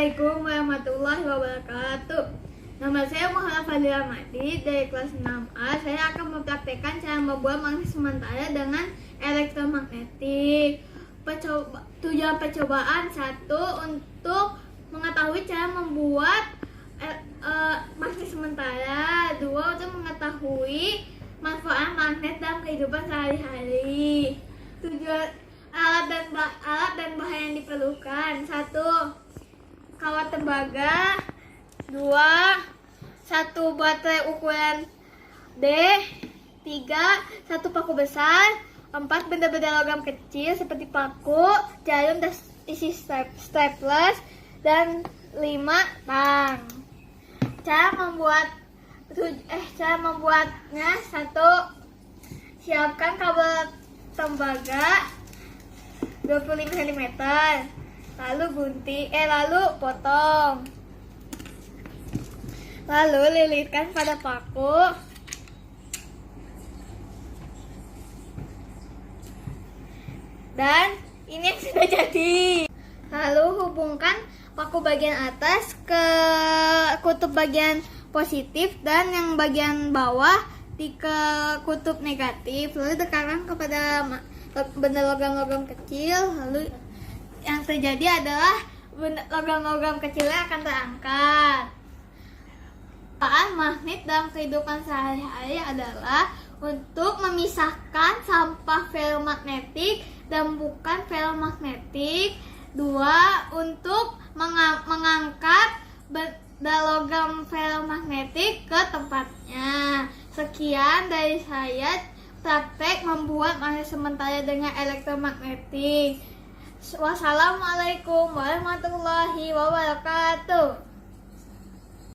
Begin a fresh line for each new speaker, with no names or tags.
Assalamualaikum warahmatullahi wabarakatuh. Nama saya Muhammad Fadil Ahmadi dari kelas 6A. Saya akan mempraktekkan cara membuat magnet sementara dengan elektromagnetik. Tujuan percobaan 1 untuk mengetahui cara membuat magnet sementara. 2 untuk mengetahui manfaat magnet dalam kehidupan sehari-hari. Tujuan alat dan bahan yang diperlukan: 1. Kawat tembaga. 2. 1 baterai ukuran D. 3. 1 paku besar. 4. Benda-benda logam kecil seperti paku, jarum, dan isi staples. Dan 5. Tang. Cara membuatnya: 1. Siapkan kabel tembaga 25 cm. Lalu potong. Lalu lilitkan pada paku. Dan ini yang sudah jadi. Lalu hubungkan paku bagian atas ke kutub bagian positif dan yang bagian bawah ke kutub negatif. Lalu tekankan kepada benda logam-logam kecil. Lalu yang terjadi adalah logam-logam kecilnya akan terangkat. Manfaat magnet dalam kehidupan sehari-hari adalah untuk memisahkan sampah ferromagnetik dan bukan ferromagnetik. 2. Untuk mengangkat benda logam ferromagnetik ke tempatnya. Sekian dari saya praktek membuat magnet sementara dengan elektromagnetik. Wassalamualaikum warahmatullahi wabarakatuh.